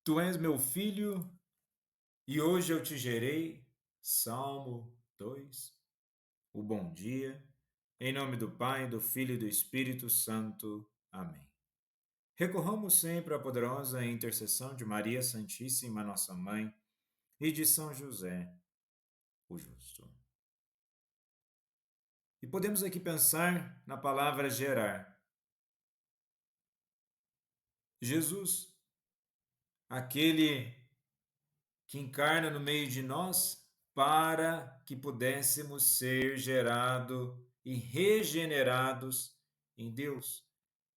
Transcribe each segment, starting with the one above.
Tu és meu filho e hoje eu te gerei. Salmo 2. O bom dia. Em nome do Pai, do Filho e do Espírito Santo. Amém. Recorramos sempre à poderosa intercessão de Maria Santíssima, nossa Mãe, e de São José, o Justo. E podemos aqui pensar na palavra gerar. Jesus, aquele que encarna no meio de nós para que pudéssemos ser gerados e regenerados em Deus,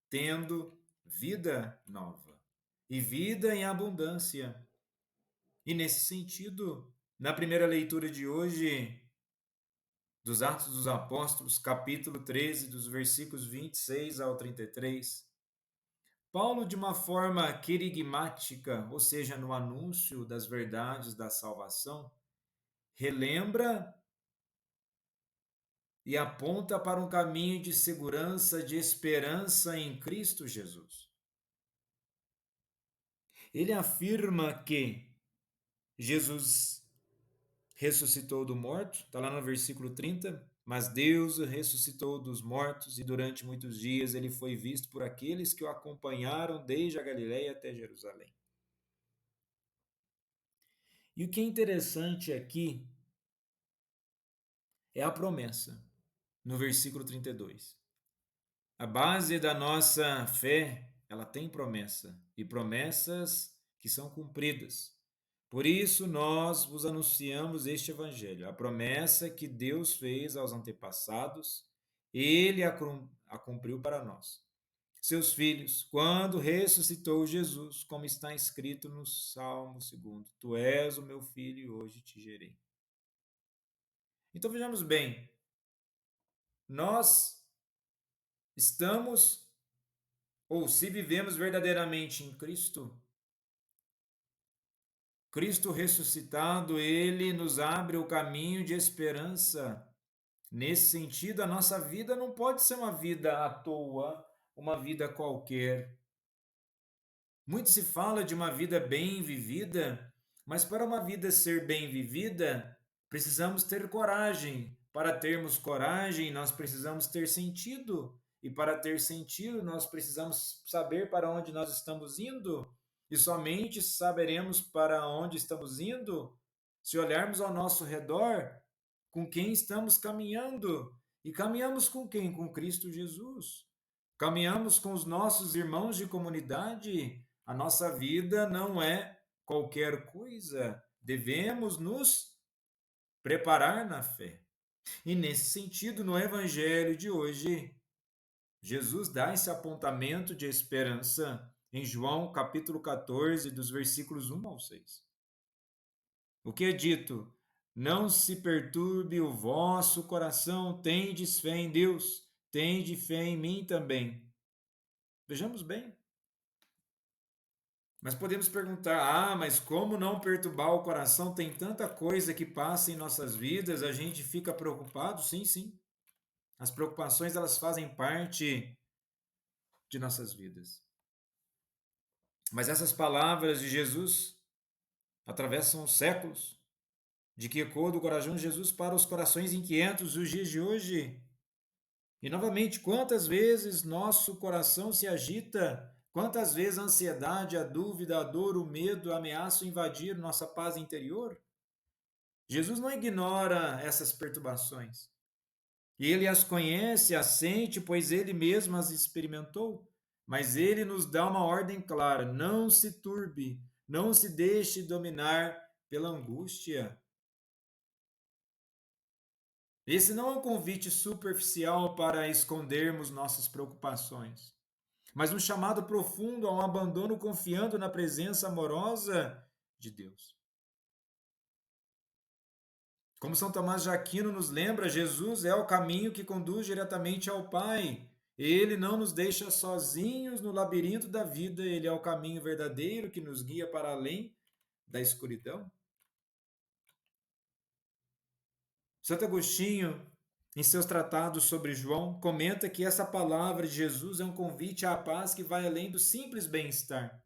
tendo vida nova e vida em abundância. E nesse sentido, na primeira leitura de hoje, dos Atos dos Apóstolos, capítulo 13, dos versículos 26 ao 33, Paulo, de uma forma querigmática, ou seja, no anúncio das verdades da salvação, relembra e aponta para um caminho de segurança, de esperança em Cristo Jesus. Ele afirma que Jesus ressuscitou do morto, está lá no versículo 30, mas Deus o ressuscitou dos mortos e durante muitos dias ele foi visto por aqueles que o acompanharam desde a Galiléia até Jerusalém. E o que é interessante aqui é a promessa, no versículo 32. A base da nossa fé, ela tem promessa, e promessas que são cumpridas. Por isso nós vos anunciamos este evangelho, a promessa que Deus fez aos antepassados, ele a cumpriu para nós. Seus filhos, quando ressuscitou Jesus, como está escrito no Salmo 2, tu és o meu filho e hoje te gerei. Então vejamos bem, nós estamos, ou se vivemos verdadeiramente em Cristo, Cristo ressuscitado, ele nos abre o caminho de esperança. Nesse sentido, a nossa vida não pode ser uma vida à toa, uma vida qualquer. Muito se fala de uma vida bem vivida, mas para uma vida ser bem vivida, precisamos ter coragem. Para termos coragem, nós precisamos ter sentido. E para ter sentido, nós precisamos saber para onde nós estamos indo. E somente saberemos para onde estamos indo se olharmos ao nosso redor com quem estamos caminhando. E caminhamos com quem? Com Cristo Jesus. Caminhamos com os nossos irmãos de comunidade. A nossa vida não é qualquer coisa. Devemos nos preparar na fé. E nesse sentido, no evangelho de hoje, Jesus dá esse apontamento de esperança em João capítulo 14, dos versículos 1 ao 6. O que é dito? Não se perturbe o vosso coração, tendes fé em Deus, tende fé em mim também. Vejamos bem. Mas podemos perguntar: mas como não perturbar o coração? Tem tanta coisa que passa em nossas vidas, a gente fica preocupado? Sim, sim. As preocupações, elas fazem parte de nossas vidas. Mas essas palavras de Jesus atravessam os séculos, de que ecoou do coração de Jesus para os corações inquietos dos dias de hoje. E novamente, quantas vezes nosso coração se agita, quantas vezes a ansiedade, a dúvida, a dor, o medo ameaçam invadir nossa paz interior? Jesus não ignora essas perturbações. Ele as conhece, as sente, pois ele mesmo as experimentou. Mas ele nos dá uma ordem clara: não se turbe, não se deixe dominar pela angústia. Esse não é um convite superficial para escondermos nossas preocupações, mas um chamado profundo a um abandono confiando na presença amorosa de Deus. Como São Tomás de Aquino nos lembra, Jesus é o caminho que conduz diretamente ao Pai. Ele não nos deixa sozinhos no labirinto da vida, ele é o caminho verdadeiro que nos guia para além da escuridão. Santo Agostinho, em seus tratados sobre João, comenta que essa palavra de Jesus é um convite à paz que vai além do simples bem-estar.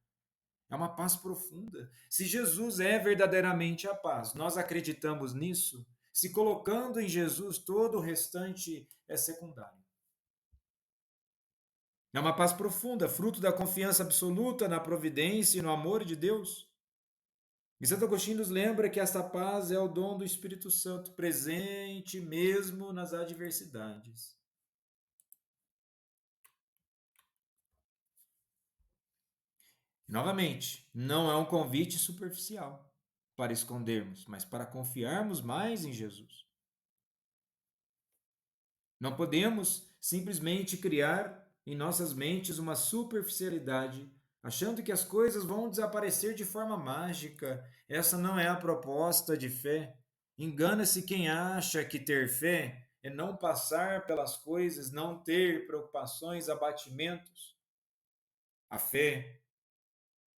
É uma paz profunda. Se Jesus é verdadeiramente a paz, nós acreditamos nisso, se colocando em Jesus, todo o restante é secundário. É uma paz profunda, fruto da confiança absoluta na providência e no amor de Deus. E Santo Agostinho nos lembra que esta paz é o dom do Espírito Santo, presente mesmo nas adversidades. Novamente, não é um convite superficial para escondermos, mas para confiarmos mais em Jesus. Não podemos simplesmente criar em nossas mentes uma superficialidade, achando que as coisas vão desaparecer de forma mágica. Essa não é a proposta de fé. Engana-se quem acha que ter fé é não passar pelas coisas, não ter preocupações, abatimentos. A fé,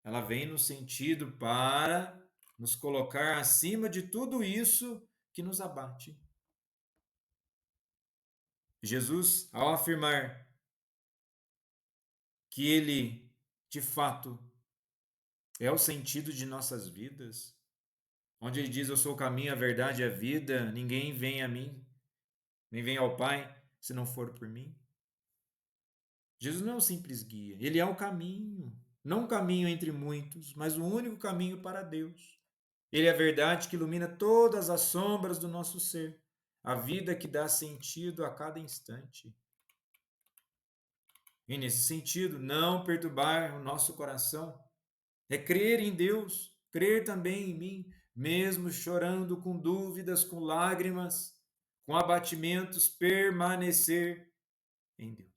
ela vem no sentido para nos colocar acima de tudo isso que nos abate. Jesus, ao afirmar que ele, de fato, é o sentido de nossas vidas, onde ele diz: Eu sou o caminho, a verdade e a vida, ninguém vem a mim, nem vem ao Pai, se não for por mim. Jesus não é um simples guia, ele é o caminho, não um caminho entre muitos, mas o único caminho para Deus. Ele é a verdade que ilumina todas as sombras do nosso ser, a vida que dá sentido a cada instante. E nesse sentido, não perturbar o nosso coração é crer em Deus, crer também em mim, mesmo chorando com dúvidas, com lágrimas, com abatimentos, permanecer em Deus.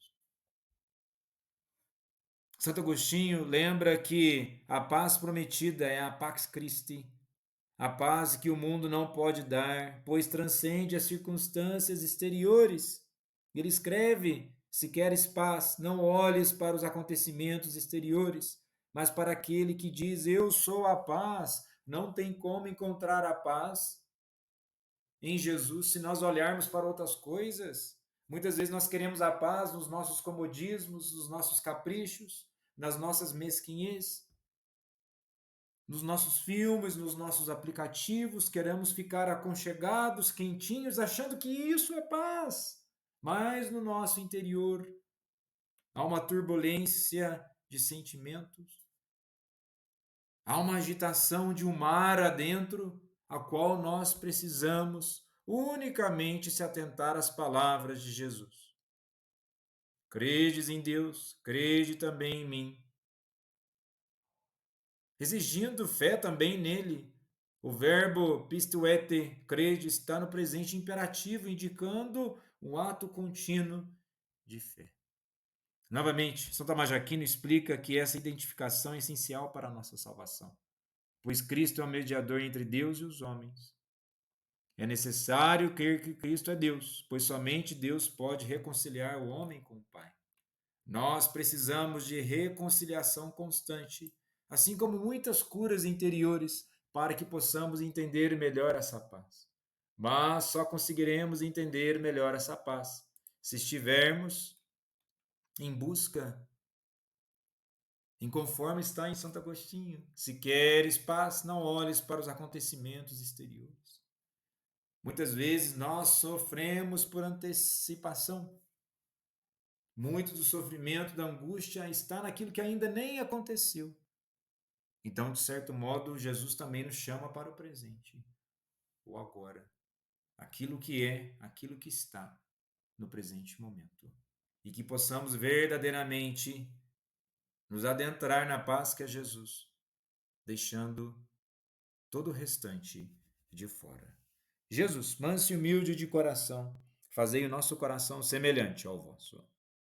Santo Agostinho lembra que a paz prometida é a Pax Christi, a paz que o mundo não pode dar, pois transcende as circunstâncias exteriores. Ele escreve: se queres paz, não olhes para os acontecimentos exteriores, mas para aquele que diz: Eu sou a paz. Não tem como encontrar a paz em Jesus se nós olharmos para outras coisas. Muitas vezes nós queremos a paz nos nossos comodismos, nos nossos caprichos, nas nossas mesquinhez, nos nossos filmes, nos nossos aplicativos, queremos ficar aconchegados, quentinhos, achando que isso é paz. Mas no nosso interior há uma turbulência de sentimentos, há uma agitação de um mar adentro, a qual nós precisamos unicamente se atentar às palavras de Jesus. Credes em Deus, crede também em mim. Exigindo fé também nele. O verbo pistuete, crede, está no presente imperativo, indicando um ato contínuo de fé. Novamente, São Tomás de Aquino explica que essa identificação é essencial para a nossa salvação, pois Cristo é o mediador entre Deus e os homens. É necessário crer que Cristo é Deus, pois somente Deus pode reconciliar o homem com o Pai. Nós precisamos de reconciliação constante, assim como muitas curas interiores, para que possamos entender melhor essa paz. Mas só conseguiremos entender melhor essa paz se estivermos em busca, em conforme está em Santo Agostinho. Se queres paz, não olhes para os acontecimentos exteriores. Muitas vezes nós sofremos por antecipação. Muito do sofrimento, da angústia está naquilo que ainda nem aconteceu. Então, de certo modo, Jesus também nos chama para o presente, o agora. Aquilo que é, aquilo que está no presente momento. E que possamos verdadeiramente nos adentrar na paz que é Jesus, deixando todo o restante de fora. Jesus, manso e humilde de coração, fazei o nosso coração semelhante ao vosso.